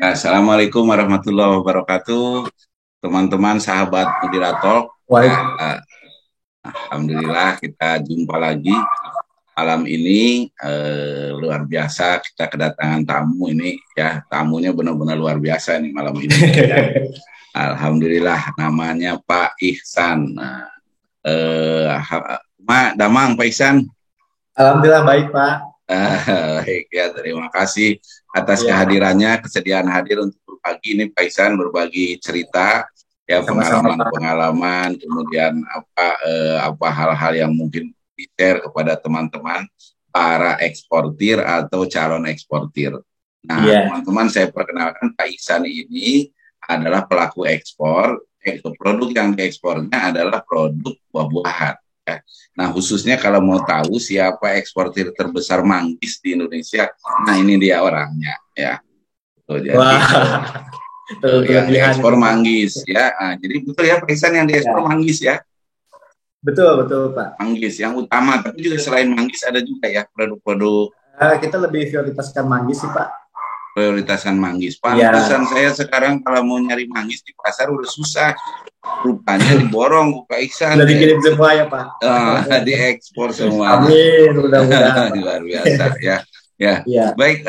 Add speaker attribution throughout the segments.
Speaker 1: Assalamualaikum warahmatullahi wabarakatuh, teman-teman sahabat moderator.
Speaker 2: Wah,
Speaker 1: Alhamdulillah kita jumpa lagi malam ini. Luar biasa kita kedatangan tamu ini ya, tamunya benar-benar luar biasa nih malam ini ya. Alhamdulillah, namanya Pak Ihsan. Damang Pak Ihsan.
Speaker 2: alhamdulillah baik Pak.
Speaker 1: Baik ya, terima kasih atas
Speaker 2: Ya,
Speaker 1: kehadirannya, kesediaan hadir untuk berbagi ini Pak Ihsan, berbagi cerita ya,
Speaker 2: sama-sama Pak.
Speaker 1: pengalaman-pengalaman, kemudian apa hal-hal yang mungkin di-share kepada teman-teman para eksportir atau calon eksportir. Nah,
Speaker 2: Iya.
Speaker 1: teman-teman, saya perkenalkan Pak Ihsan ini adalah pelaku ekspor. Produk yang diekspornya adalah produk buah-buahan. Ya. Nah, khususnya kalau mau tahu siapa eksportir terbesar manggis di Indonesia, nah ini dia orangnya ya. Jadi
Speaker 2: Wah,
Speaker 1: yang
Speaker 2: kelebihan
Speaker 1: diekspor
Speaker 2: itu Pak.
Speaker 1: manggis ya. Nah, jadi betul ya Pak Ihsan, yang diekspor
Speaker 2: Ya,
Speaker 1: manggis ya.
Speaker 2: betul betul Pak.
Speaker 1: Manggis yang utama, tapi juga selain manggis ada juga ya produk-produk
Speaker 2: Kita lebih prioritaskan manggis sih Pak.
Speaker 1: prioritasan manggis.
Speaker 2: Iya,
Speaker 1: Pantesan saya sekarang kalau mau nyari manggis di pasar udah susah. Rupanya diborong Pak Ihsan
Speaker 2: udah
Speaker 1: ya.
Speaker 2: dikirim semua ya Pak.
Speaker 1: Diekspor semuanya.
Speaker 2: Amin, mudah-mudahan Pak.
Speaker 1: Luar biasa ya. Ya,
Speaker 2: Iya,
Speaker 1: baik.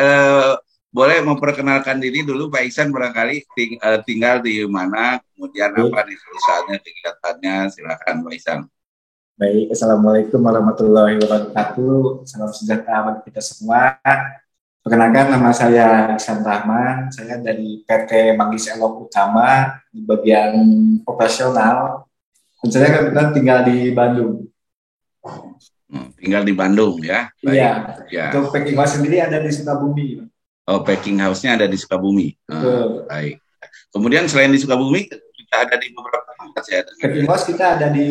Speaker 1: Boleh memperkenalkan diri dulu Pak Ihsan, barangkali tinggal di mana, kemudian apa
Speaker 2: baik.
Speaker 1: nih perusahaannya, kegiatannya, silakan Pak Ihsan.
Speaker 2: Baik, Assalamualaikum warahmatullahi wabarakatuh. Salam sejahtera bagi kita semua. Perkenalkan, nama saya Ihsan Rahman. Saya dari PT Manggis Elok Utama di bagian operasional. Dan saya kebetulan tinggal di Bandung.
Speaker 1: Tinggal di Bandung ya,
Speaker 2: Iya,
Speaker 1: baik ya.
Speaker 2: untuk packing house sendiri ada di Sukabumi.
Speaker 1: Oh, packing house-nya ada di Sukabumi.
Speaker 2: Betul.
Speaker 1: Baik. Kemudian selain di Sukabumi, kita ada di beberapa tempat saya dengar.
Speaker 2: Packing house kita ada di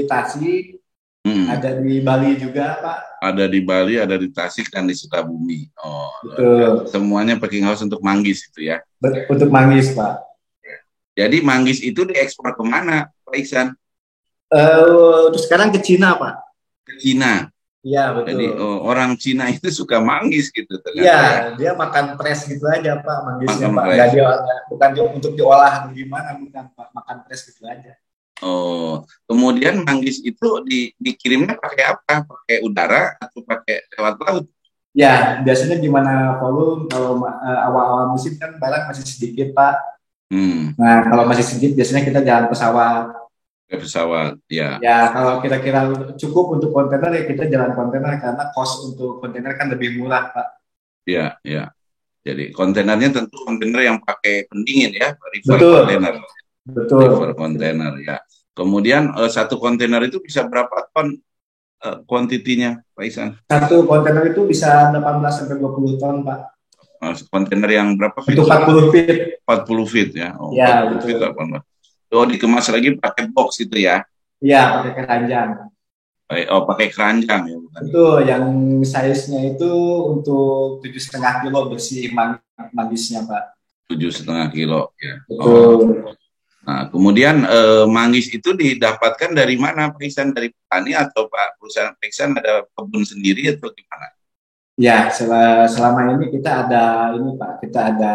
Speaker 2: Tasik, ada di Bali juga, Pak.
Speaker 1: Ada di Bali, ada di Tasik, dan di Sukabumi. Oh,
Speaker 2: Betul.
Speaker 1: semuanya packing house untuk manggis itu ya.
Speaker 2: Untuk manggis, Pak.
Speaker 1: Jadi manggis itu diekspor kemana, Pak Ihsan?
Speaker 2: Terus sekarang ke Cina, Pak.
Speaker 1: Ke Cina.
Speaker 2: Iya, betul.
Speaker 1: Jadi orang Cina itu suka manggis gitu ternyata.
Speaker 2: Iya,
Speaker 1: Ya.
Speaker 2: dia makan fresh gitu aja, Pak, manggisnya,
Speaker 1: Makan
Speaker 2: Pak.
Speaker 1: fresh.
Speaker 2: Nggak dia, bukan untuk diolah atau gimana, bukan, Pak. Makan fresh gitu aja.
Speaker 1: Oh, kemudian manggis itu dikirimnya pakai apa? Pakai udara atau pakai lewat laut?
Speaker 2: Ya, biasanya gimana volume, kalau awal-awal musim kan barang masih sedikit, Pak. Nah, kalau masih sedikit biasanya kita jalan pesawat.
Speaker 1: Ke pesawat, ya.
Speaker 2: Ya, kalau kira-kira cukup untuk kontainer ya kita jalan kontainer karena cost untuk kontainer kan lebih murah, Pak.
Speaker 1: Ya, ya. Jadi kontainernya tentu kontainer yang pakai pendingin ya, river
Speaker 2: Betul.
Speaker 1: kontainer.
Speaker 2: Betul.
Speaker 1: River kontainer ya. Kemudian satu kontainer itu bisa berapa ton kuantitinya, Pak Ihsan?
Speaker 2: Satu kontainer itu bisa 18 sampai 20 ton, Pak.
Speaker 1: Kontainer yang berapa feet?
Speaker 2: Itu 40 feet.
Speaker 1: 40 feet ya. Oh,
Speaker 2: ya,
Speaker 1: 40 feet 18. Oh, dikemas lagi pakai box itu ya?
Speaker 2: Iya, pakai keranjang.
Speaker 1: Oh, pakai keranjang ya, bukan?
Speaker 2: Betul, yang size-nya itu untuk 7,5 kilo bersih manggisnya, Pak.
Speaker 1: 7,5 kilo ya.
Speaker 2: Betul.
Speaker 1: Nah, kemudian manggis itu didapatkan dari mana, Pak Ihsan? Dari petani atau Pak perusahaan Pak Ihsan ada kebun sendiri atau gimana?
Speaker 2: Ya, selama ini kita ada Pak, kita ada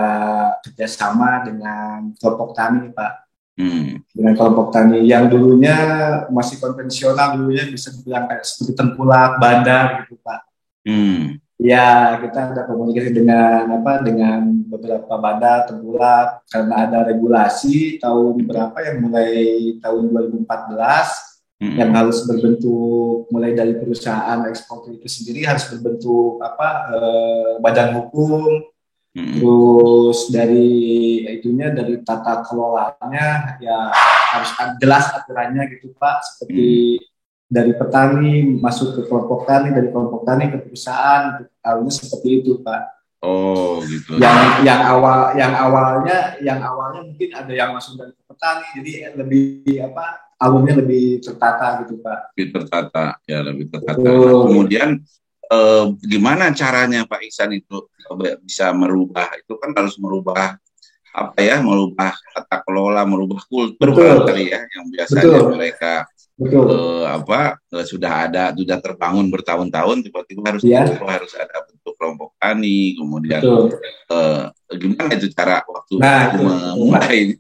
Speaker 2: kerjasama dengan kelompok tani, Pak. Dengan kelompok tani yang dulunya masih konvensional, dulunya bisa dibilang kayak seperti tengkulak, bandar gitu, Pak. Ya, kita ada komunikasi dengan beberapa bandar tengkulak karena ada regulasi tahun berapa yang mulai tahun 2014 yang harus berbentuk mulai dari perusahaan ekspor itu sendiri harus berbentuk badan hukum. Terus dari tata kelolanya ya harus jelas aturannya gitu, Pak, seperti dari petani masuk ke kelompok tani, dari kelompok tani ke perusahaan, alurnya seperti itu, Pak.
Speaker 1: Oh, gitu.
Speaker 2: Yang awalnya mungkin ada yang masuk dari petani, jadi lebih alurnya lebih tertata gitu, Pak.
Speaker 1: Lebih tertata, ya lebih tertata. Nah, kemudian gimana caranya Pak Ihsan itu bisa merubah, itu kan harus merubah merubah tata kelola, merubah kultur kali ya, yang biasanya mereka sudah terbangun bertahun-tahun, tiba-tiba harus ada bentuk kelompok tani, kemudian gimana itu cara waktu
Speaker 2: memulai ini?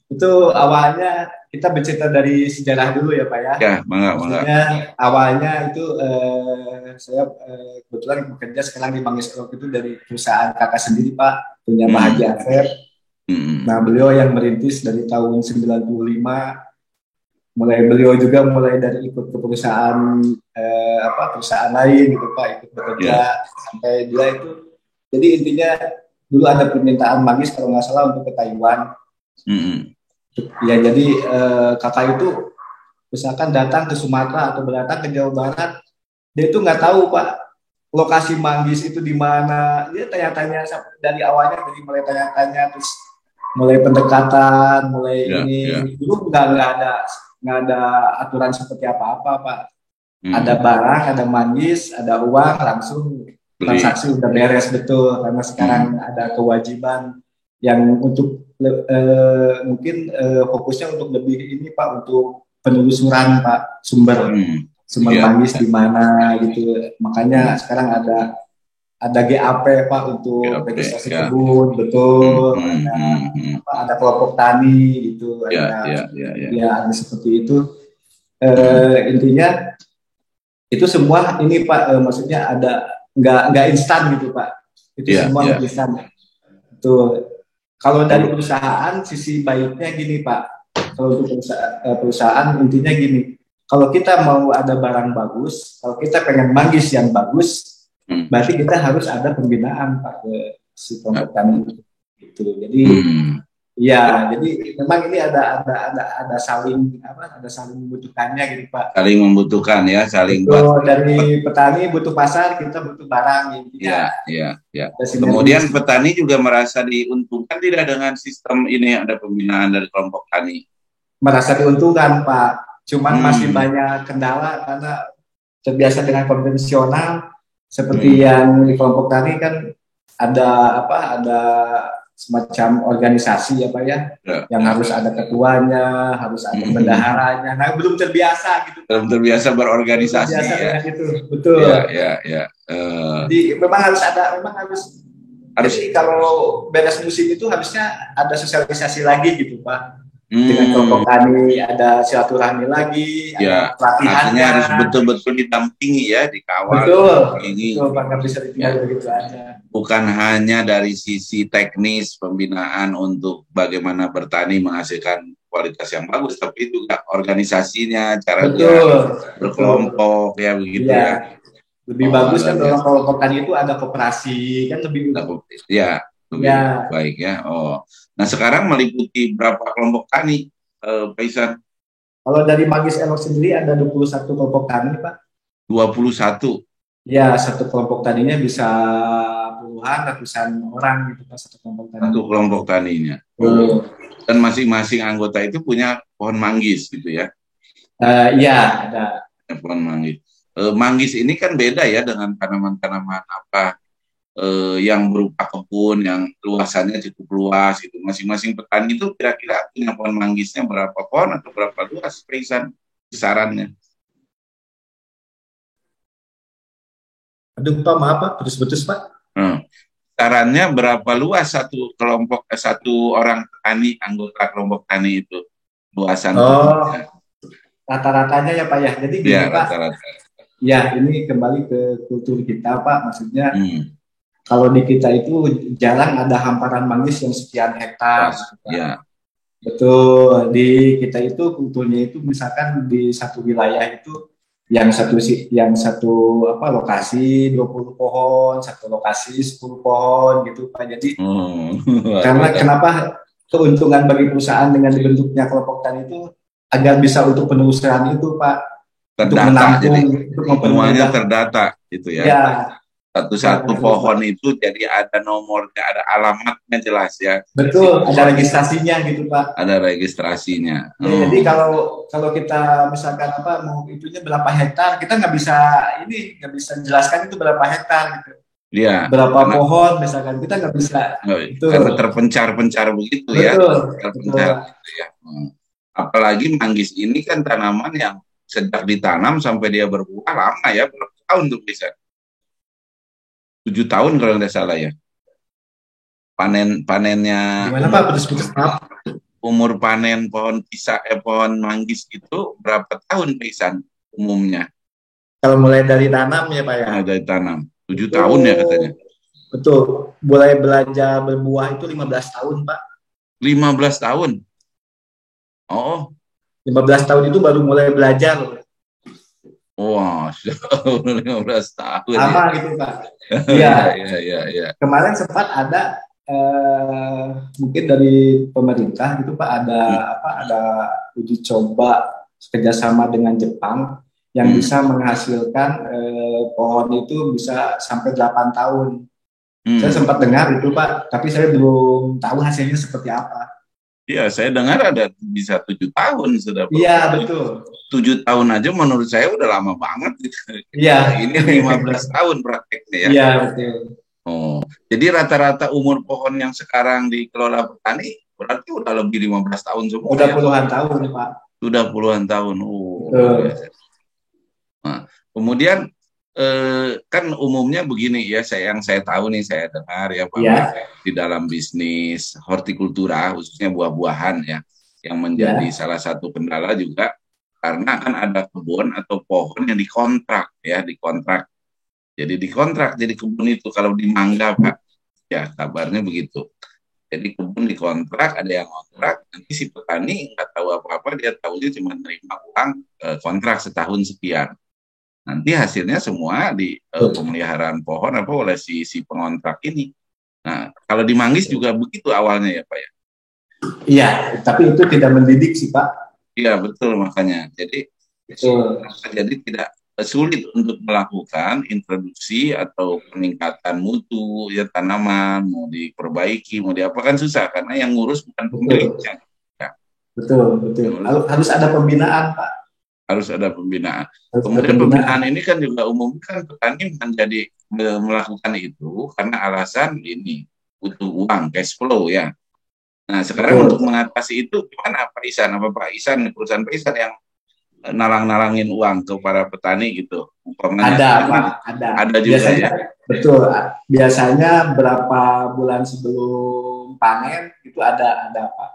Speaker 2: Itu awalnya kita bercerita dari sejarah dulu ya Pak ya.
Speaker 1: Ya, mangga.
Speaker 2: Awalnya itu saya kebetulan bekerja sekarang di Bank Eskrop itu dari perusahaan kakak sendiri Pak, punya Pak Haji Afer. Nah beliau yang merintis dari tahun 95. Beliau juga mulai dari ikut ke perusahaan perusahaan lain gitu Pak, ikut bekerja sampai dia itu. Jadi intinya dulu ada permintaan manggis kalau nggak salah untuk ke Taiwan. Ya jadi kakak itu misalkan datang ke Sumatera atau datang ke Jawa Barat, dia itu nggak tahu Pak lokasi manggis itu di mana. Dia tanya-tanya dari awalnya, dari mulai tanya-tanya terus mulai pendekatan, mulai dulu nggak ada aturan seperti apa-apa Pak. Ada barang, ada manggis, ada uang, langsung transaksi udah beres betul. Karena sekarang ada kewajiban yang untuk mungkin fokusnya untuk lebih ini Pak, untuk penelusuran Pak, sumber manggis di mana gitu. Makanya sekarang ada GAP Pak untuk registrasi kebun, betul. Ada kelompok tani gitu. Ada seperti itu. Intinya itu semua ini Pak, maksudnya ada nggak instan gitu Pak. Itu semua nggak instan. Tuh. Kalau dari perusahaan sisi baiknya gini Pak, kalau untuk perusahaan intinya gini, kalau kita mau ada barang bagus, kalau kita pengen manggis yang bagus, berarti kita harus ada pembinaan Pak ke si kelompok tani itu. Jadi jadi memang ini ada saling membutuhkannya gitu Pak.
Speaker 1: Saling membutuhkan ya, saling
Speaker 2: dari petani butuh pasar, kita butuh barang.
Speaker 1: Iya. Kemudian petani juga merasa diuntungkan tidak dengan sistem ini, ada pembinaan dari kelompok tani?
Speaker 2: Merasa diuntungkan Pak, cuman masih banyak kendala karena terbiasa dengan konvensional seperti yang di kelompok tani kan ada semacam organisasi ya Pak ya, yang harus ada ketuanya, harus ada bendaharanya. Nah belum terbiasa gitu.
Speaker 1: Belum terbiasa berorganisasi ya.
Speaker 2: Gitu. Betul. Jadi memang harus. Jadi kalau beres musim itu harusnya ada sosialisasi lagi gitu Pak. Dengan kelompok tani ada silaturahmi lagi, ada pelatihannya.
Speaker 1: Harus betul-betul didampingi ya, dikawal.
Speaker 2: Betul Pak, nggak bisa ditinggal begitu aja.
Speaker 1: Bukan hanya dari sisi teknis pembinaan untuk bagaimana bertani menghasilkan kualitas yang bagus, tapi juga organisasinya, cara berkelompok ya begitu ya.
Speaker 2: Lebih bagus kan kalau kelompok tani itu ada koperasi kan lebih
Speaker 1: baik ya. Nah sekarang meliputi berapa kelompok tani, Pak Ihsan?
Speaker 2: Kalau dari Manggis Elok sendiri ada 21 kelompok tani Pak.
Speaker 1: 21?
Speaker 2: Ya, satu kelompok taninya bisa puluhan, ratusan orang gitu Pak, satu kelompok tani.
Speaker 1: Satu kelompok taninya. Dan masing-masing anggota itu punya pohon manggis gitu ya?
Speaker 2: Iya, ada.
Speaker 1: Pohon manggis. Manggis ini kan beda ya dengan tanaman-tanaman yang berupa kebun yang luasannya cukup luas gitu. Masing-masing petani itu kira-kira punya pohon manggisnya berapa pohon atau berapa luas, Pak Ihsan, kisarannya?
Speaker 2: Aduh Pak, maaf Pak, putus-putus Pak.
Speaker 1: Kisarannya berapa luas satu orang tani, anggota kelompok tani itu luasan?
Speaker 2: Rata-ratanya ya Pak ya. Jadi gini Pak. Rata-rata. Ya, ini kembali ke kultur kita Pak, maksudnya kalau di kita itu jarang ada hamparan manggis yang sekian hektar.
Speaker 1: Ya.
Speaker 2: Betul, di kita itu kulturnya itu misalkan di satu wilayah itu yang satu lokasi 20 pohon, satu lokasi 10 pohon gitu Pak. Jadi karena kenapa keuntungan bagi perusahaan dengan dibentuknya kelompok tani itu agar bisa untuk penelusuran itu Pak.
Speaker 1: Terdata, jadi semuanya terdata gitu ya. Satu-satu pohon itu jadi ada nomornya, ada alamatnya jelas ya.
Speaker 2: Betul, ada registrasinya gitu Pak.
Speaker 1: Ada registrasinya.
Speaker 2: Jadi kalau kita misalkan mau itunya berapa hektar, kita nggak bisa jelaskan itu berapa hektar gitu.
Speaker 1: Iya.
Speaker 2: Berapa pohon misalkan, kita nggak bisa.
Speaker 1: Karena terpencar-pencar begitu. Betul, ya. Terpencar gitu ya. Apalagi manggis ini kan tanaman yang sejak ditanam sampai dia berbuah lama ya, berapa tahun tuh bisa? 7 tahun kalau nggak salah ya. Panennya.
Speaker 2: Gimana Pak? Putus-putus Pak?
Speaker 1: Umur panen pohon pohon manggis itu berapa tahun Pak Isan umumnya?
Speaker 2: Kalau mulai dari tanam ya Pak ya?
Speaker 1: Mulai dari tanam. 7 tahun ya katanya.
Speaker 2: Betul. Mulai belajar berbuah itu 15 tahun Pak.
Speaker 1: 15 tahun? Oh.
Speaker 2: 15 tahun itu baru mulai belajar.
Speaker 1: Wah, 15 tahun.
Speaker 2: Apa
Speaker 1: ya.
Speaker 2: gitu Pak? Iya.
Speaker 1: Iya.
Speaker 2: Kemarin sempat ada mungkin dari pemerintah gitu Pak, ada uji coba kerjasama dengan Jepang yang bisa menghasilkan pohon itu bisa sampai 8 tahun. Saya sempat dengar itu Pak, tapi saya belum tahu hasilnya seperti apa.
Speaker 1: Iya, saya dengar ada bisa 7 tahun sudah.
Speaker 2: Iya, betul.
Speaker 1: 7 tahun aja menurut saya udah lama banget.
Speaker 2: Iya.
Speaker 1: Ini 15 tahun prakteknya ya.
Speaker 2: Iya, betul.
Speaker 1: Oh, jadi rata-rata umur pohon yang sekarang dikelola petani berarti udah lebih 15 tahun semua.
Speaker 2: Udah puluhan tahun, Pak.
Speaker 1: Sudah puluhan tahun. Nah, kemudian kan umumnya begini ya, yang saya tahu nih, saya dengar ya Pak, di dalam bisnis hortikultura khususnya buah-buahan ya, yang menjadi salah satu kendala juga karena kan ada kebun atau pohon yang dikontrak. Jadi dikontrak, jadi kebun itu kalau di mangga Pak, ya kabarnya begitu. Jadi kebun dikontrak, ada yang kontrak, nanti si petani nggak tahu apa-apa, dia tahunya cuma nerima uang kontrak setahun sekian. Nanti hasilnya semua di pemeliharaan pohon oleh si pengontrak ini. Nah, kalau di manggis juga begitu awalnya ya Pak ya?
Speaker 2: Iya, tapi itu tidak mendidik sih Pak.
Speaker 1: Iya, betul makanya. Jadi tidak sulit untuk melakukan introduksi atau peningkatan mutu ya tanaman, mau diperbaiki, mau diapakan susah karena yang ngurus bukan pemiliknya. Ya.
Speaker 2: Betul. Harus ada pembinaan Pak.
Speaker 1: Harus ada pembinaan. Kemudian pembinaan ini kan juga umumnya kan petani menjadi melakukan itu karena alasan ini butuh uang, cash flow ya. Nah sekarang untuk mengatasi itu gimana Pak Isan? Apa Pak Isan, perusahaan Pak Isan yang nalang-nalangin uang ke para petani gitu?
Speaker 2: Ada Pak, ada.
Speaker 1: Ada juga biasanya, ya.
Speaker 2: Betul. Biasanya berapa bulan sebelum panen itu ada Pak.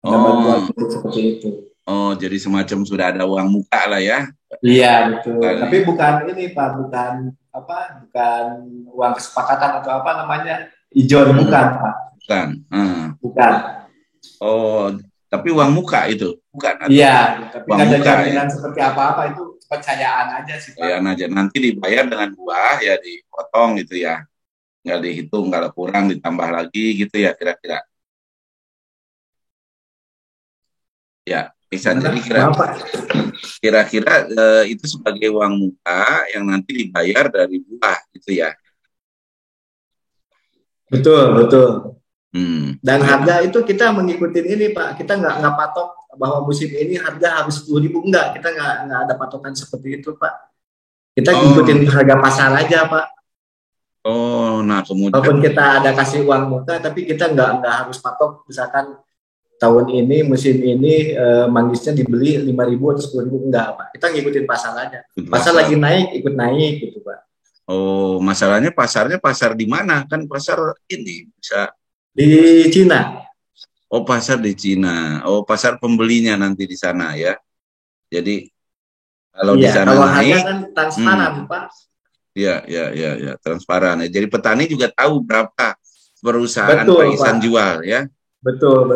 Speaker 2: Ada bantuan seperti itu.
Speaker 1: Oh, jadi semacam sudah ada uang muka lah ya?
Speaker 2: Iya betul. Tapi bukan ini Pak, bukan uang kesepakatan atau apa namanya, ijon, bukan Pak. Bukan.
Speaker 1: Oh, tapi uang muka itu, bukan?
Speaker 2: Iya, tapi nggak ada jaminan seperti apa-apa, itu kepercayaan aja sih Pak.
Speaker 1: Kepercayaan aja. Nanti dibayar dengan buah ya, dipotong gitu ya, nggak dihitung, kalau kurang ditambah lagi gitu ya kira-kira. Ya. Jadi kira-kira itu sebagai uang muka yang nanti dibayar dari buah gitu ya. Betul. Dan harga itu kita mengikuti ini Pak, kita nggak patok bahwa musim ini harga harus 10.000, enggak, kita nggak ada patokan seperti itu Pak. Kita ngikutin harga pasar aja Pak. Oh, nah kemudian. Walaupun kita ada kasih uang muka, tapi kita nggak harus patok, misalkan tahun ini, musim ini manggisnya dibeli 5.000 atau 10.000, enggak Pak. Kita ngikutin pasar aja. Pasar lagi naik, ikut naik gitu Pak. Oh, masalahnya pasarnya pasar di mana? Kan pasar ini bisa di Cina. Oh, pasar di Cina. Oh, pasar pembelinya nanti di sana ya. Jadi kalau di sana kalau naik, kan transparan Pak. Iya, transparan. Jadi petani juga tahu berapa perusahaan Pak Isan jual ya. Betul.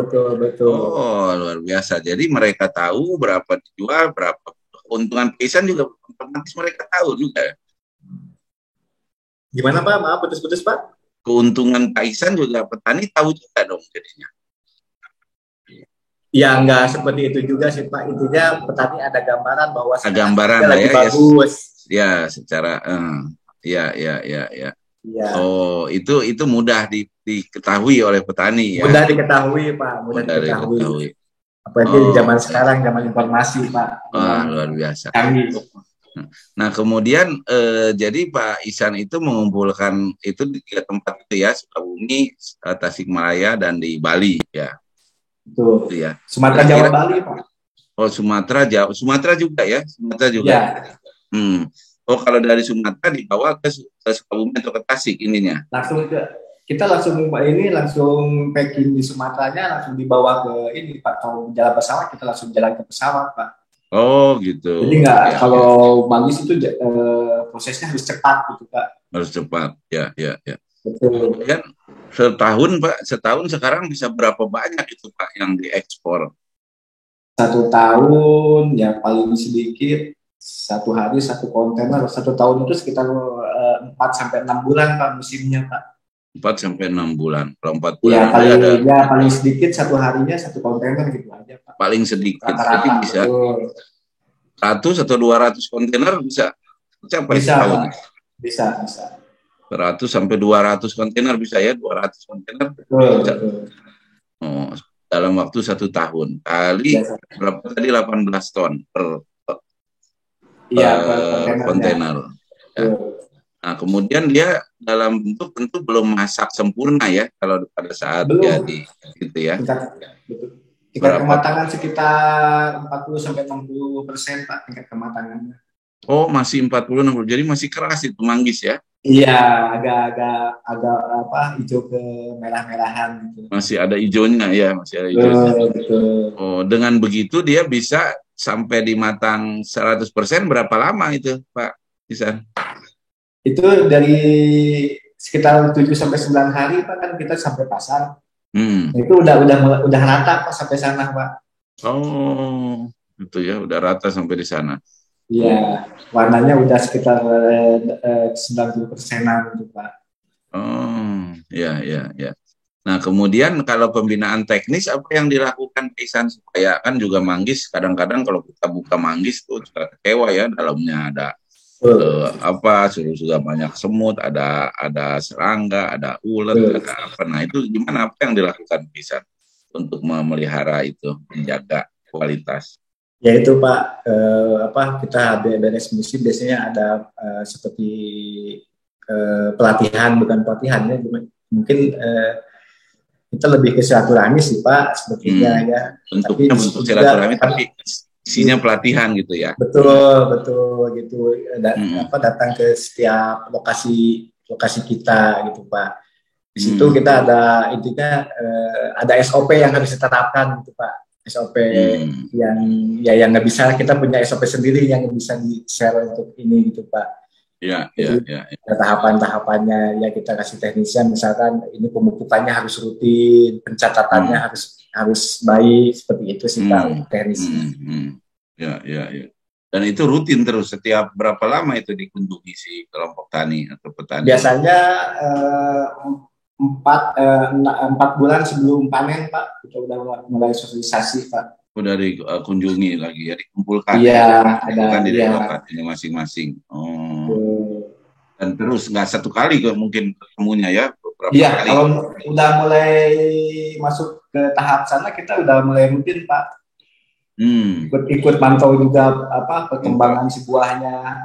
Speaker 1: Oh, luar biasa. Jadi mereka tahu berapa dijual, berapa keuntungan pesan juga otomatis mereka tahu juga. Gimana Pak? Maaf putus-putus Pak. Keuntungan pesan juga petani tahu juga dong jadinya. Ya nggak seperti itu juga sih Pak. Intinya petani ada gambaran bahwa gambaran lagi bagus. Ya, secara ya. Oh, itu mudah diketahui oleh petani ya. Mudah diketahui Pak, mudah diketahui. Apalagi di zaman sekarang, zaman informasi Pak. Wah, luar biasa. Nah, kemudian jadi Pak Isan itu mengumpulkan itu di 3 tempat itu ya, Sukabumi, Tasikmalaya dan di Bali ya. Betul. Itu ya. Sumatera, Jawa, Bali Pak. Oh, Sumatera juga ya, Sumatera juga. Ya. Oh, kalau dari Sumatera dibawa ke Sukabumi atau ke Tasik ininya?
Speaker 2: Kita langsung packing di Sumateranya, langsung dibawa ke ini Pak. Kalau jalan pesawat kita langsung jalan ke pesawat Pak.
Speaker 1: Oh gitu.
Speaker 2: Jadi nggak, ya, kalau manggis itu prosesnya harus cepat gitu Pak.
Speaker 1: Harus cepat, ya.
Speaker 2: Betul.
Speaker 1: Kemudian setahun sekarang bisa berapa banyak itu Pak yang diekspor?
Speaker 2: 1 tahun ya paling sedikit 1 hari 1 kontainer. 1 tahun itu sekitar 4 sampai 6 bulan Pak musimnya Pak.
Speaker 1: 4 sampai 6 bulan. Kalau 4
Speaker 2: bulan
Speaker 1: ya,
Speaker 2: paling sedikit 1 harinya 1 kontainer gitu aja Pak.
Speaker 1: Paling sedikit.
Speaker 2: Rata-rata,
Speaker 1: jadi bisa 100 atau 200 kontainer bisa
Speaker 2: sampai setahun. Bisa.
Speaker 1: 100 sampai 200 kontainer bisa ya, 200 kontainer.
Speaker 2: Betul.
Speaker 1: Oh, dalam waktu 1 tahun. Kali berapa tadi 18 ton per kontainer. Ya. Nah, kemudian dia dalam bentuk tentu belum masak sempurna ya kalau pada saat jadi gitu ya.
Speaker 2: Tingkat kematangan sekitar 40-60% Pak tingkat kematangannya.
Speaker 1: Oh, masih 40-60. Jadi masih keras itu manggis ya?
Speaker 2: Iya, agak hijau ke merah-merahan gitu.
Speaker 1: Masih ada hijaunya ya, masih ada hijaunya.
Speaker 2: Betul.
Speaker 1: Oh, dengan begitu dia bisa sampai dimatang 100% berapa lama itu, Pak Isan?
Speaker 2: Itu dari sekitar 7-9 hari Pak, kan kita sampai pasar. Itu udah rata Pak sampai sana Pak.
Speaker 1: Oh, itu ya udah rata sampai di sana.
Speaker 2: Iya, warnanya udah sekitar 90%-an gitu Pak.
Speaker 1: Oh, ya. Nah, kemudian kalau pembinaan teknis apa yang dilakukan Isan supaya kan juga manggis kadang-kadang kalau kita buka manggis tuh suka kecewa ya, dalamnya ada sudah banyak semut, ada serangga, ada ulat, ada apa. Nah, itu gimana, apa yang dilakukan Isan untuk memelihara itu, menjaga kualitas?
Speaker 2: Ya itu Pak, kita beres musim biasanya ada seperti pelatihan, bukan pelatihannya, mungkin kita lebih ke silaturahmi sih Pak, sepertinya ya.
Speaker 1: Bentuknya bentuk silaturahmi, tapi isinya pelatihan gitu ya.
Speaker 2: Betul gitu. Datang ke setiap lokasi kita gitu Pak. Di situ kita ada intinya ada SOP yang harus ditetapkan gitu Pak. SOP yang nggak bisa, kita punya SOP sendiri yang bisa di-share untuk ini gitu Pak.
Speaker 1: Ya.
Speaker 2: Tahapan-tahapannya ya kita kasih teknisian, misalkan ini pemupukannya harus rutin, pencatatannya harus baik, seperti itu sih Pak teknisi.
Speaker 1: Ya. Dan itu rutin terus, setiap berapa lama itu dikunjungi si kelompok tani atau petani?
Speaker 2: Biasanya 4 bulan sebelum panen Pak, kita udah mulai sosialisasi Pak.
Speaker 1: Udah dikunjungi lagi ya, dikumpulkan.
Speaker 2: Iya,
Speaker 1: ada di lokasinya masing-masing. Dan terus nggak satu kali mungkin ketemunya ya, beberapa kali.
Speaker 2: Iya, kalau udah mulai masuk ke tahap sana kita udah mulai rutin Pak. Ikut mantau juga perkembangan si buahnya,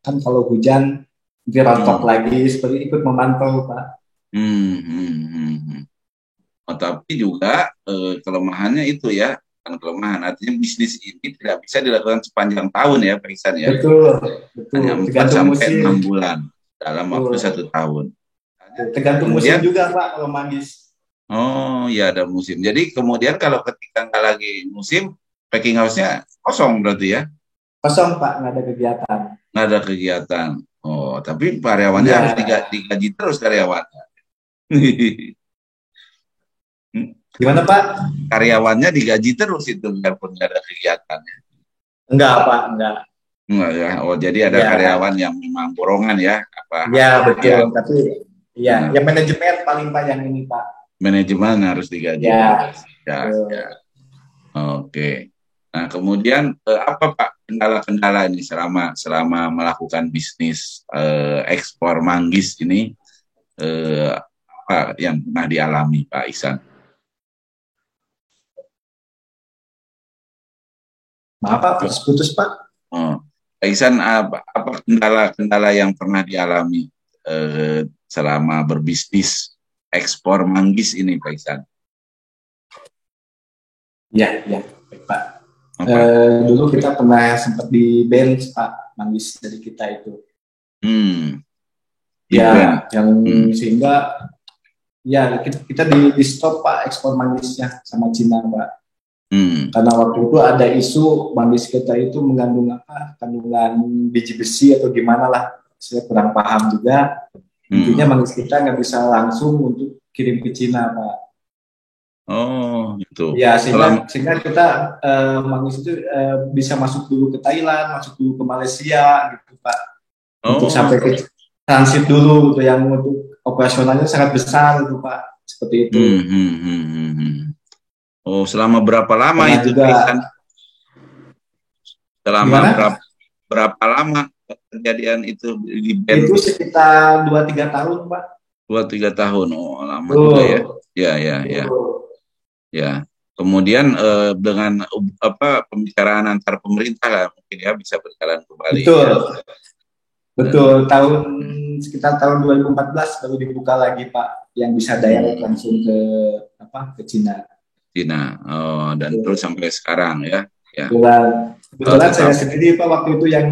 Speaker 2: kan kalau hujan dirontok lagi, seperti ikut memantau Pak.
Speaker 1: Tapi juga kelemahannya itu ya, kan kelemahan, artinya bisnis ini tidak bisa dilakukan sepanjang tahun ya Pak Ihsan ya.
Speaker 2: Betul.
Speaker 1: Hanya 4-6 bulan dalam waktu 1 tahun.
Speaker 2: Tergantung musim juga Pak kalau manggis.
Speaker 1: Oh ya, ada musim. Jadi kemudian kalau ketika nggak lagi musim, packing house-nya kosong berarti ya?
Speaker 2: Kosong Pak, nggak ada kegiatan.
Speaker 1: Nggak ada kegiatan. Oh, tapi karyawannya harus digaji terus karyawannya.
Speaker 2: Gimana Pak?
Speaker 1: Karyawannya digaji terus itu biarpun nggak ada kegiatannya.
Speaker 2: Enggak Pak, enggak.
Speaker 1: Enggak ya. Oh, jadi ada karyawan yang memang borongan ya?
Speaker 2: Ya betul. Tapi ya manajemen paling Pak yang ini Pak.
Speaker 1: Manajemen harus digaji. Ya. Oke. Nah, kemudian apa Pak kendala-kendala ini selama melakukan bisnis ekspor manggis ini, apa yang pernah dialami Pak Ihsan?
Speaker 2: Maaf Pak, putus Pak.
Speaker 1: Pak Ihsan, apa kendala-kendala yang pernah dialami selama berbisnis ekspor manggis ini Pak Ihsan? Ya,
Speaker 2: Pak. Dulu kita pernah sempat di bench Pak. manggis dari kita itu.
Speaker 1: Ya,
Speaker 2: yang sehingga ya kita di stop Pak ekspor manggisnya sama Cina Pak. Karena waktu itu ada isu manggis kita itu mengandung kandungan biji besi atau gimana lah, saya kurang paham juga. Intinya manggis kita nggak bisa langsung untuk kirim ke Cina Pak.
Speaker 1: Oh, gitu.
Speaker 2: Ya, sehingga kita manggis itu bisa masuk dulu ke Thailand, masuk dulu ke Malaysia gitu Pak. Untuk sampai ke transit dulu gitu, yang untuk operasionalnya sangat besar gitu Pak. Seperti itu.
Speaker 1: Oh, selama berapa lama itu
Speaker 2: juga,
Speaker 1: selama berapa lama kejadian itu di band?
Speaker 2: Itu sekitar 2-3 tahun Pak.
Speaker 1: 2-3 tahun. Oh, lama juga ya. Ya. Kemudian dengan pembicaraan antar pemerintah lah mungkin ya bisa berjalan kembali.
Speaker 2: Betul. Sekitar tahun 2014 baru dibuka lagi Pak, yang bisa direct langsung ke Cina.
Speaker 1: Oh, dan terus sampai sekarang ya.
Speaker 2: Kebetulan saya sendiri Pak waktu itu yang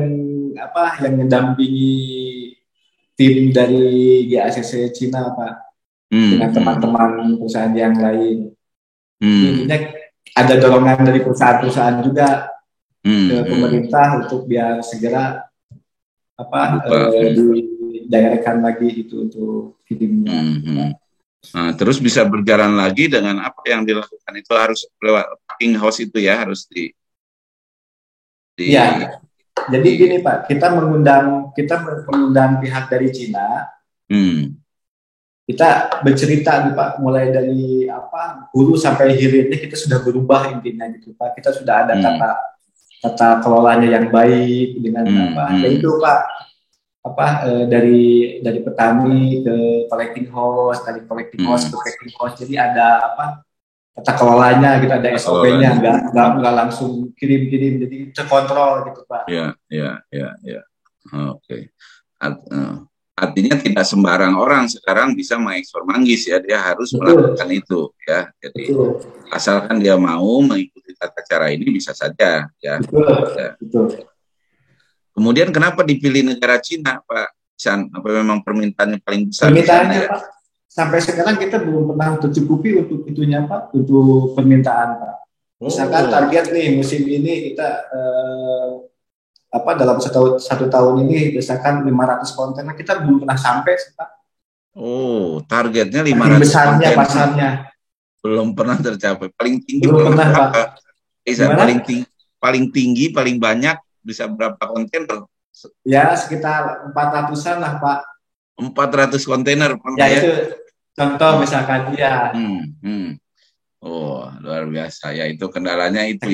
Speaker 2: mendampingi tim dari GACC Cina Pak, dengan teman-teman perusahaan yang lain. Intinya ada dorongan dari perusahaan-perusahaan juga ke pemerintah untuk biar segera didayakan lagi itu untuk kirimnya.
Speaker 1: Nah, terus bisa berjalan lagi dengan apa yang dilakukan itu harus lewat packing house itu ya, harus
Speaker 2: Ya. Jadi gini Pak, kita mengundang pihak dari Cina. Kita bercerita nih Pak, mulai dari hulu sampai hilirnya kita sudah berubah intinya gitu Pak. Kita sudah ada tata kelolanya yang baik dengan yaitu Pak dari petani ke collecting house, dari collecting house ke packing house. Jadi ada tata kelolanya, kita ada SOP-nya, nggak langsung kirim-kirim, jadi terkontrol gitu Pak.
Speaker 1: Ya. Oke. Artinya tidak sembarang orang sekarang bisa mengekspor manggis ya, dia harus melakukan itu ya. Jadi asalkan dia mau mengikuti tata cara ini bisa saja ya.
Speaker 2: Betul.
Speaker 1: Kemudian kenapa dipilih negara Cina Pak San? Apa memang permintaannya paling besar?
Speaker 2: Permintaannya Pak, sampai sekarang kita belum pernah tercukupi untuk itunya Pak, untuk permintaan Pak. Misalkan target nih musim ini kita dalam satu tahun ini misalkan 500 kontainer, kita belum pernah sampai Pak.
Speaker 1: Oh, targetnya 500
Speaker 2: besarnya kontainer. Pasarnya
Speaker 1: belum pernah tercapai. Paling tinggi
Speaker 2: belum pernah Pak.
Speaker 1: Paling tinggi, paling banyak bisa berapa kontainer?
Speaker 2: Ya, sekitar 400-an lah Pak.
Speaker 1: 400 kontainer.
Speaker 2: Ya, itu contoh misalkan ya.
Speaker 1: Oh, luar biasa ya, itu kendalanya itu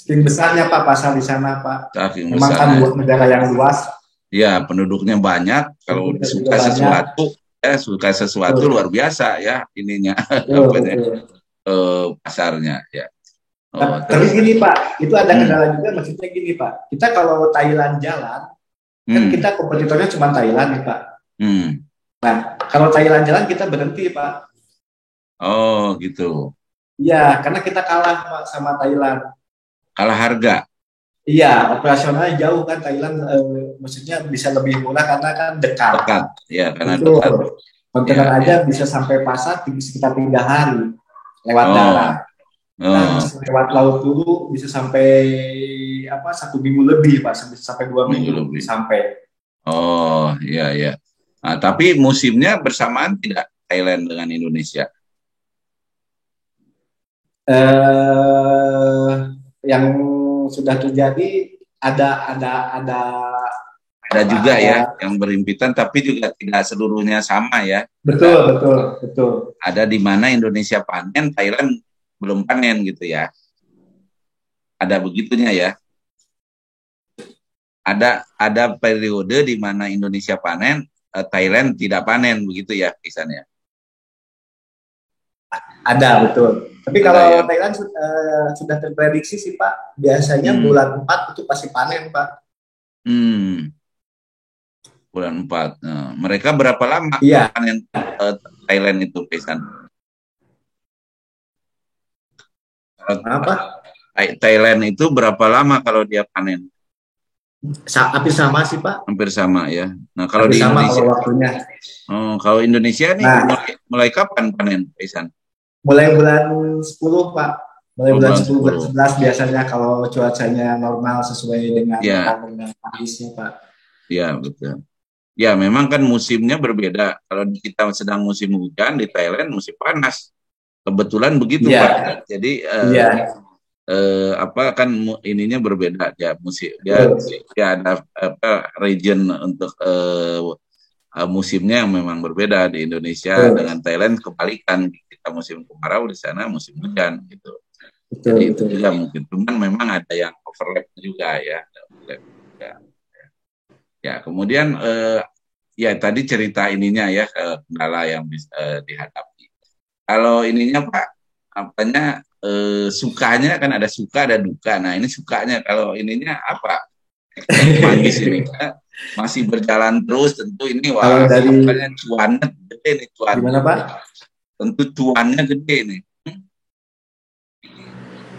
Speaker 2: Saking besarnya Pak pasar di sana Pak.
Speaker 1: Saking
Speaker 2: memang kan negara yang luas.
Speaker 1: Ya, penduduknya banyak. Kalau suka sesuatu luar biasa ya ininya pasarnya ya.
Speaker 2: Tapi gini Pak, itu ada kendala juga, maksudnya gini Pak. Kita kalau Thailand jalan, kan kita kompetitornya cuma Thailand nih Pak. Nah, kalau Thailand jalan kita berhenti Pak.
Speaker 1: Oh gitu.
Speaker 2: Iya, karena kita kalah Pak sama Thailand.
Speaker 1: Kalah harga?
Speaker 2: Iya, operasionalnya jauh kan Thailand, maksudnya bisa lebih murah karena kan dekat.
Speaker 1: Iya, karena dekat.
Speaker 2: Kontainer aja bisa sampai pasar sekitar 3 hari lewat darat. Nah, lewat laut dulu bisa sampai 1 minggu lebih Pak, sampai 2 minggu lebih sampai.
Speaker 1: Oh iya. Nah, tapi musimnya bersamaan tidak Thailand dengan Indonesia?
Speaker 2: Yang sudah terjadi ada
Speaker 1: juga ya yang berhimpitan, tapi juga tidak seluruhnya sama ya.
Speaker 2: Betul.
Speaker 1: Ada di mana Indonesia panen, Thailand belum panen gitu ya. Ada begitunya ya. Ada periode di mana Indonesia panen, Thailand tidak panen begitu ya misalnya.
Speaker 2: Ada, betul. Tapi kalau Thailand sudah terprediksi sih Pak, biasanya bulan 4 itu pasti panen Pak.
Speaker 1: Bulan 4. Mereka berapa lama panen Thailand itu, Pesan?
Speaker 2: Apa?
Speaker 1: Thailand itu berapa lama kalau dia panen?
Speaker 2: Hampir sama sih Pak.
Speaker 1: Hampir sama ya. Nah kalau
Speaker 2: Hampir
Speaker 1: di
Speaker 2: sama
Speaker 1: Indonesia,
Speaker 2: kalau waktunya.
Speaker 1: kalau Indonesia nih
Speaker 2: Nah,
Speaker 1: mulai kapan panen, Pak Isan?
Speaker 2: mulai bulan 10 Pak. Mulai
Speaker 1: Oh,
Speaker 2: bulan
Speaker 1: bulan
Speaker 2: 10, bulan
Speaker 1: 10.
Speaker 2: 11 biasanya kalau cuacanya normal sesuai dengan
Speaker 1: Ya,
Speaker 2: kalender Parisnya Pak.
Speaker 1: ya betul. Ya memang kan musimnya berbeda. Kalau kita sedang musim hujan, di Thailand musim panas. Kebetulan begitu
Speaker 2: Iya,
Speaker 1: Pak. Jadi
Speaker 2: iya,
Speaker 1: apa kan ininya berbeda ya musim dia
Speaker 2: betul.
Speaker 1: dia ada apa region untuk musimnya yang memang berbeda di Indonesia
Speaker 2: Betul,
Speaker 1: dengan Thailand kebalikan kita musim kemarau di sana musim hujan gitu.
Speaker 2: betul,
Speaker 1: Jadi itu
Speaker 2: betul.
Speaker 1: juga mungkin cuman memang ada yang overlap juga ya. Overlap juga. Ya kemudian ya tadi cerita ininya ya kendala yang bisa dihadapi. Kalau ininya Pak, apanya sukanya kan ada suka ada duka. Nah ini sukanya kalau ininya apa? Ekspor manggis ini masih berjalan terus tentu ini
Speaker 2: Kalau
Speaker 1: wah
Speaker 2: dari
Speaker 1: apanya cuannya gede nih cuannya.
Speaker 2: gimana Pak?
Speaker 1: Tentu cuannya gede nih.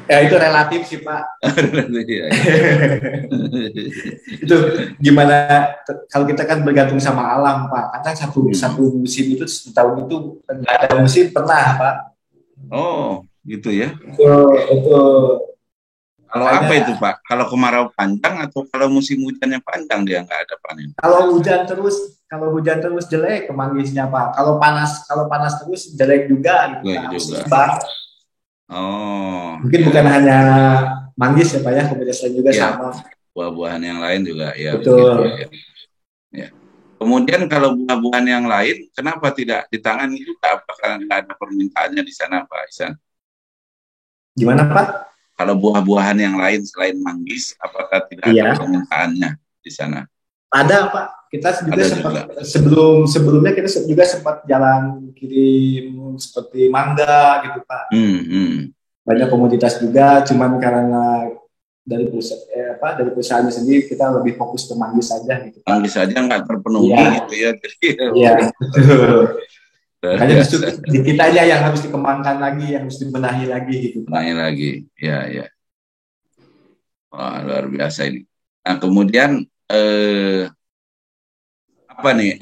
Speaker 2: Ya itu relatif sih Pak.
Speaker 1: Iya, iya.
Speaker 2: Itu gimana kalau kita kan bergantung sama alam Pak. Kadang satu satu musim itu setahun itu nggak ada musim pernah Pak.
Speaker 1: Oh gitu ya.
Speaker 2: Itu
Speaker 1: Kalau apa itu
Speaker 2: makanya
Speaker 1: Pak? Kalau kemarau panjang atau kalau musim hujannya panjang dia nggak ada panen?
Speaker 2: kalau hujan terus jelek kemanggisnya Pak. Kalau panas terus jelek juga gitu
Speaker 1: Gue
Speaker 2: Pak. Harus
Speaker 1: juga.
Speaker 2: seimbang.
Speaker 1: Oh
Speaker 2: Mungkin
Speaker 1: ya,
Speaker 2: bukan hanya manggis ya Pak ya, komoditas lain juga
Speaker 1: ya
Speaker 2: sama.
Speaker 1: buah-buahan yang lain juga ya begitu
Speaker 2: Betul.
Speaker 1: ya. Ya. Kemudian kalau buah-buahan yang lain, kenapa tidak ditangani juga? Apakah nggak ada permintaannya di sana, Pak Isan?
Speaker 2: Gimana Pak?
Speaker 1: Kalau buah-buahan yang lain selain manggis, apakah tidak ada
Speaker 2: Iya.
Speaker 1: permintaannya di sana?
Speaker 2: Ada Pak. Kita juga
Speaker 1: Ada
Speaker 2: sempat
Speaker 1: juga.
Speaker 2: sebelumnya kita juga sempat jalan kirim seperti mangga gitu Pak. Banyak komoditas juga, cuman karena dari perusahaannya sendiri kita lebih fokus ke manggis saja gitu Pak.
Speaker 1: Manggis saja nggak terpenuhi
Speaker 2: Iya.
Speaker 1: gitu ya. Jadi,
Speaker 2: Iya, betul. Makanya justru
Speaker 1: biasa.
Speaker 2: di kitanya yang harus dikembangkan lagi, yang harus dibenahi lagi gitu Pak.
Speaker 1: Naik lagi, ya ya. Wah, luar biasa ini. Nah kemudian apa nih?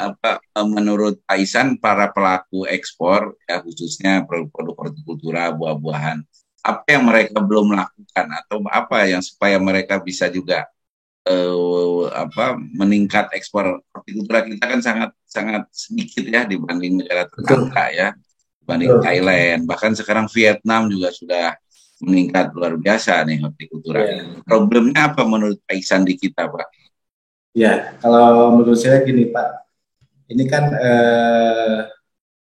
Speaker 1: Menurut Pak Isan para pelaku ekspor ya khususnya produk-produk hortikultura, buah-buahan, apa yang mereka belum lakukan atau apa yang supaya mereka bisa juga meningkat ekspor hortikultura kita kan sangat sangat sedikit ya dibanding negara
Speaker 2: Betul.
Speaker 1: tetangga ya, dibanding
Speaker 2: Betul.
Speaker 1: Thailand, bahkan sekarang Vietnam juga sudah meningkat luar biasa nih hortikultura.
Speaker 2: Ya.
Speaker 1: Problemnya apa menurut Pak Isan di kita, Pak?
Speaker 2: Ya, kalau menurut saya gini Pak, ini kan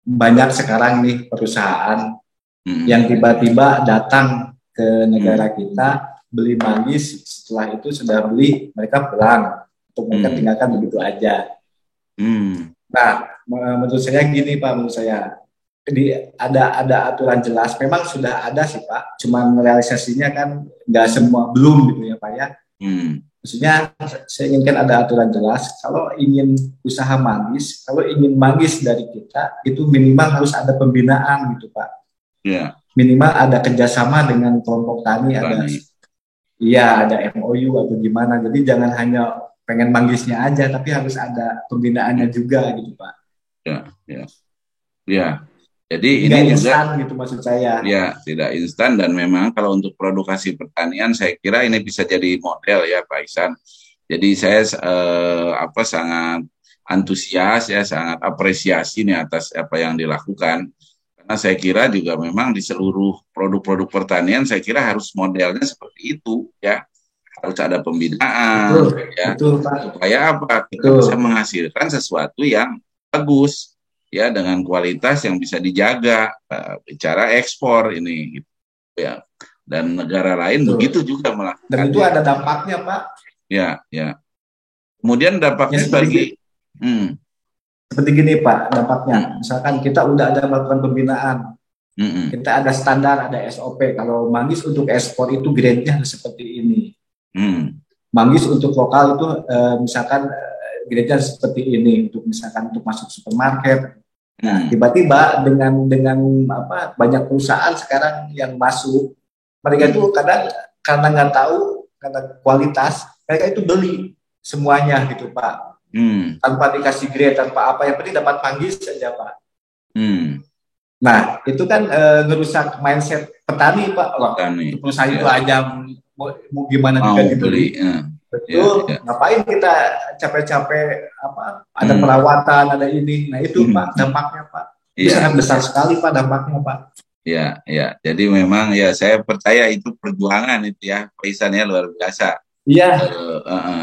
Speaker 2: banyak sekarang nih perusahaan yang tiba-tiba datang ke negara kita beli manggis, setelah itu sudah beli mereka pulang untuk mereka tinggalkan begitu aja. Nah, menurut saya gini Pak, menurut saya ada aturan jelas. Memang sudah ada sih Pak, cuman realisasinya kan nggak semua belum gitu ya Pak ya. Maksudnya saya inginkan ada aturan jelas. Kalau ingin usaha manggis, kalau ingin manggis dari kita itu minimal harus ada pembinaan gitu Pak.
Speaker 1: Yeah.
Speaker 2: Minimal ada kerjasama dengan kelompok tani, ada MOU atau gimana. Jadi jangan hanya pengen manggisnya aja, tapi harus ada pembinaannya juga gitu Pak.
Speaker 1: Ya. Jadi
Speaker 2: nggak
Speaker 1: ini
Speaker 2: instan
Speaker 1: juga
Speaker 2: gitu maksud saya.
Speaker 1: Ya, tidak instan dan memang kalau untuk produksi pertanian saya kira ini bisa jadi model ya Pak Isan. Jadi saya sangat antusias ya, sangat apresiasi nih atas apa yang dilakukan. Karena saya kira juga memang di seluruh produk-produk pertanian saya kira harus modelnya seperti itu ya. Harus ada pembinaan ya.
Speaker 2: Betul, Pak.
Speaker 1: Supaya apa? Kita bisa menghasilkan sesuatu yang bagus ya dengan kualitas yang bisa dijaga bicara ekspor ini gitu ya, dan negara lain begitu juga melakukan.
Speaker 2: Dan itu ada dampaknya Pak.
Speaker 1: Ya. Kemudian dampaknya seperti
Speaker 2: gini Pak, dampaknya misalkan kita udah ada melakukan pembinaan, kita ada standar, ada SOP. Kalau manggis untuk ekspor itu grade-nya seperti ini. Manggis untuk lokal itu misalkan grade-nya seperti ini untuk masuk supermarket. Nah, tiba-tiba dengan banyak perusahaan sekarang yang masuk, mereka itu kadang karena nggak tahu, karena kualitas, mereka itu beli semuanya gitu Pak. Tanpa dikasih grade, tanpa apa, yang penting dapat panggil saja Pak. Nah itu kan ngerusak mindset petani Pak. Wah, perusahaan itu aja mau gimana juga dibeli. Betul, ngapain kita capek-capek apa? Ada perawatan, ada ini. Nah itu Pak dampaknya Pak. Itu sangat besar sekali Pak dampaknya Pak.
Speaker 1: Ya. Jadi memang ya saya percaya itu perjuangan itu ya, Pak Ihsan ya, luar biasa.
Speaker 2: Iya.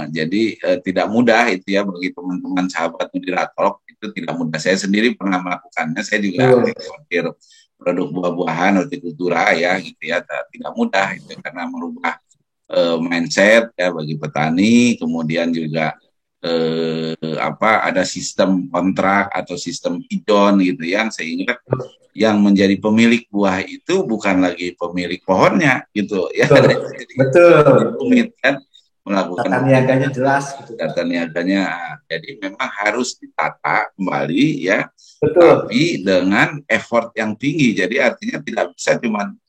Speaker 1: Jadi tidak mudah itu ya bagi teman-teman sahabat Nudiratalk, itu tidak mudah. Saya sendiri pernah melakukannya. Saya juga eksportir produk buah-buahan hortikultura ya gitu ya. Tidak mudah itu karena merubah mindset ya bagi petani, kemudian juga ada sistem kontrak atau sistem ijon gitu ya, sehingga yang menjadi pemilik buah itu bukan lagi pemilik pohonnya gitu ya.
Speaker 2: Betul.
Speaker 1: Rumit kan melakukan
Speaker 2: data niaganya jelas gitu.
Speaker 1: Data niaganya, jadi memang harus ditata kembali ya.
Speaker 2: Betul.
Speaker 1: Tapi dengan effort yang tinggi. Jadi artinya tidak bisa cuman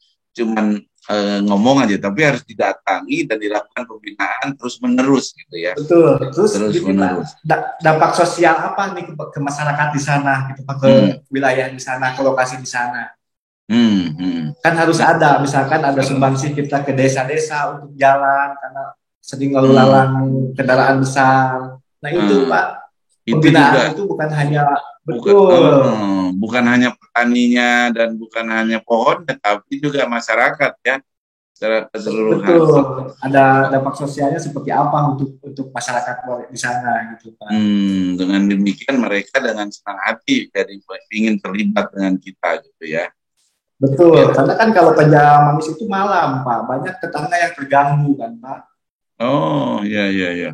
Speaker 1: ngomong aja, tapi harus didatangi dan dilakukan pembinaan terus menerus gitu ya.
Speaker 2: Betul. Terus
Speaker 1: menerus.
Speaker 2: Dampak sosial apa nih ke masyarakat di sana gitu, ke wilayah di sana, ke lokasi di sana. Kan harus ada, misalkan ada sumbangsi kita ke desa-desa untuk jalan karena sering lalu lalang kendaraan besar. Nah itu Pak, pembinaan itu bukan hanya
Speaker 1: bukan hanya petaninya dan bukan hanya pohon, tapi juga masyarakat ya secara keseluruhan.
Speaker 2: Betul. Ada dampak sosialnya seperti apa untuk masyarakat di sana gitu Pak.
Speaker 1: Dengan demikian mereka dengan senang hati jadi ingin terlibat dengan kita gitu ya.
Speaker 2: Betul, karena kan kalau kerja manis itu malam Pak, banyak tetangga yang terganggu kan Pak.
Speaker 1: Oh iya.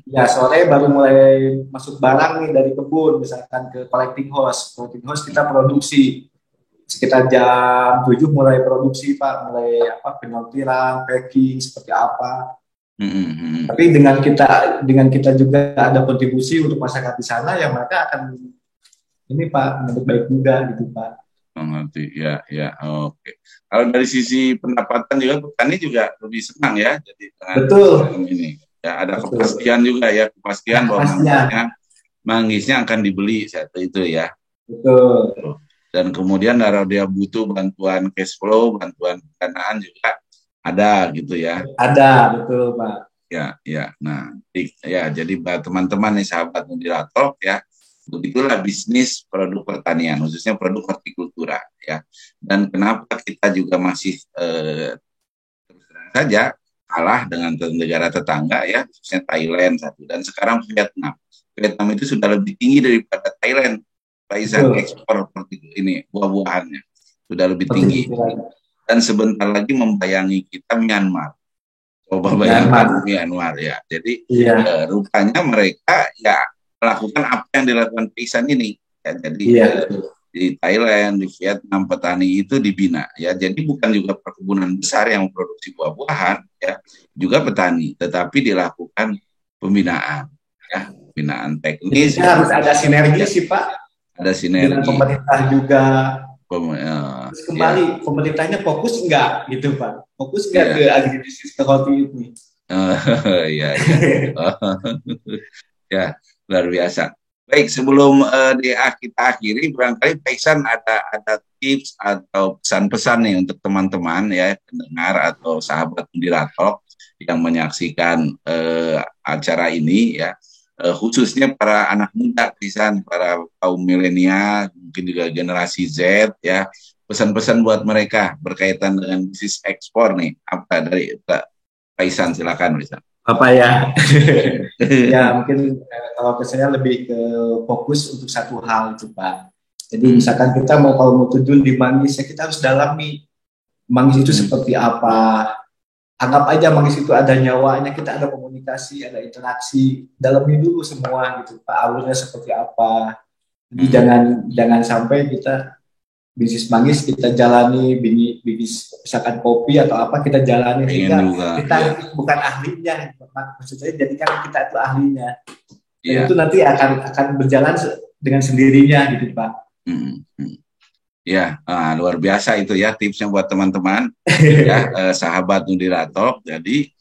Speaker 2: Ya sore baru mulai masuk barang nih dari kebun, misalkan ke collecting house. Collecting house kita produksi sekitar jam 7 mulai produksi Pak, mulai penyortiran, packing seperti apa. Tapi dengan kita juga ada kontribusi untuk masyarakat di sana, ya mereka akan ini Pak menurut baik juga gitu Pak.
Speaker 1: Mengerti ya oke. Kalau dari sisi pendapatan juga petani juga lebih senang ya, jadi dengan ini ya ada kepastian juga ya, kepastian bahwa manggisnya akan dibeli saat itu ya.
Speaker 2: Betul.
Speaker 1: Dan kemudian kalau dia butuh bantuan cash flow, bantuan pendanaan juga ada gitu ya.
Speaker 2: Ada, betul Pak.
Speaker 1: Ya. Nah, jadi teman-teman nih sahabat Nudiratalk ya, begitulah bisnis produk pertanian, khususnya produk hortikultura ya. Dan kenapa kita juga masih terus terang saja kalah dengan negara tetangga ya, khususnya Thailand satu, dan sekarang Vietnam. Vietnam itu sudah lebih tinggi daripada Thailand, Pak Ihsan, ekspor ini buah-buahannya sudah lebih tinggi. Dan sebentar lagi membayangi kita Myanmar. Coba bayangkan Myanmar ya. Jadi rupanya mereka ya melakukan apa yang dilakukan Pak Ihsan ini ya. Jadi di Thailand, di Vietnam petani itu dibina ya. Jadi bukan juga perkebunan besar yang memproduksi buah-buahan ya, juga petani, tetapi dilakukan pembinaan ya, pembinaan teknis.
Speaker 2: Ya, harus ada sinergi sih Pak.
Speaker 1: Ada sinergi.
Speaker 2: Dengan pemerintah juga. Terus kembali pemerintahnya fokus enggak gitu Pak? Fokus enggak ke agribisnis seperti ini?
Speaker 1: Ya, luar biasa. Baik, sebelum kita akhiri, barangkali Pak Ihsan ada tips atau pesan-pesan nih untuk teman-teman ya, pendengar atau sahabat Nudiratalk yang menyaksikan acara ini ya, khususnya para anak muda, Pak Ihsan, para kaum milenial, mungkin juga generasi Z ya, pesan-pesan buat mereka berkaitan dengan bisnis ekspor nih, apa dari Pak Ihsan, silakan Pak Ihsan.
Speaker 2: Apa ya? Ya mungkin kalau ke saya lebih ke fokus untuk satu hal itu Pak. Jadi misalkan kita kalau mau terjun di manggis, ya kita harus dalami manggis itu seperti apa. Anggap aja manggis itu ada nyawanya, kita ada komunikasi, ada interaksi, dalami dulu semua gitu Pak, alurnya seperti apa. Jadi jangan sampai kita bisnis manggis kita jalani, bisnis misalkan kopi atau apa kita jalani sehingga kita bukan ahlinya, maksudnya jadikan kita itu ahlinya. Dan itu nanti akan berjalan dengan sendirinya gitu Pak.
Speaker 1: Ya, luar biasa itu ya tipsnya buat teman-teman ya, sahabat Nudiratalk. Jadi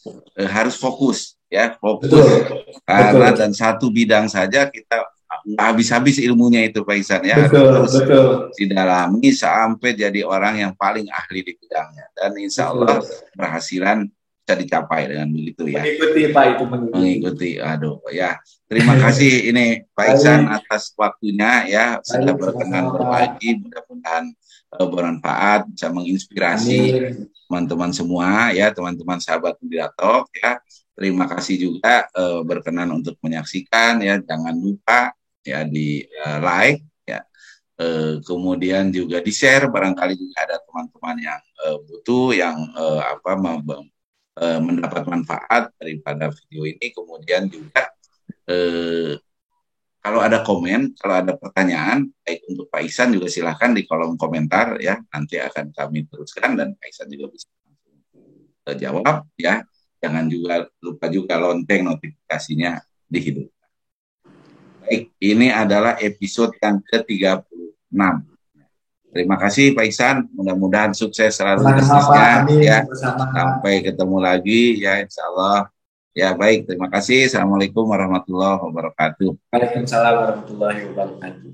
Speaker 1: harus fokus ya, fokus
Speaker 2: Betul,
Speaker 1: karena
Speaker 2: betul,
Speaker 1: dan satu bidang saja kita nggak habis-habis ilmunya itu Pak Isan ya, harus
Speaker 2: betul,
Speaker 1: terus
Speaker 2: betul,
Speaker 1: didalami sampai jadi orang yang paling ahli di bidangnya dan insya Allah
Speaker 2: betul.
Speaker 1: berhasilan bisa dicapai dengan begitu ya.
Speaker 2: Mengikuti Pak itu mengikuti.
Speaker 1: Mengikuti. Aduh, ya. Terima kasih ini Pak Iksan
Speaker 2: Baik,
Speaker 1: atas waktunya ya, sudah
Speaker 2: baik,
Speaker 1: berkenan
Speaker 2: sama-sama Pak.
Speaker 1: berbagi, mudah-mudahan bermanfaat, bisa menginspirasi
Speaker 2: Amin.
Speaker 1: teman-teman semua ya, teman-teman sahabat Mendidatok ya. Terima kasih juga berkenan untuk menyaksikan ya, jangan lupa ya di like ya. Kemudian juga di-share, barangkali juga ada teman-teman yang butuh yang mendapat manfaat daripada video ini. Kemudian juga kalau ada komen, kalau ada pertanyaan, baik untuk Pak Ihsan juga silahkan di kolom komentar ya. Nanti akan kami teruskan dan Pak Ihsan juga bisa jawab ya. Jangan juga lupa juga lonceng notifikasinya dihidupkan. Baik, ini adalah episode yang ke-36. Terima kasih Pak Ihsan, mudah-mudahan sukses selalu
Speaker 2: Sama-sama Pak,
Speaker 1: bisnisnya
Speaker 2: amin
Speaker 1: ya.
Speaker 2: bersama.
Speaker 1: Sampai ketemu lagi ya insya Allah. Ya baik, terima kasih. Assalamualaikum warahmatullahi wabarakatuh.
Speaker 2: Waalaikumsalam warahmatullahi wabarakatuh.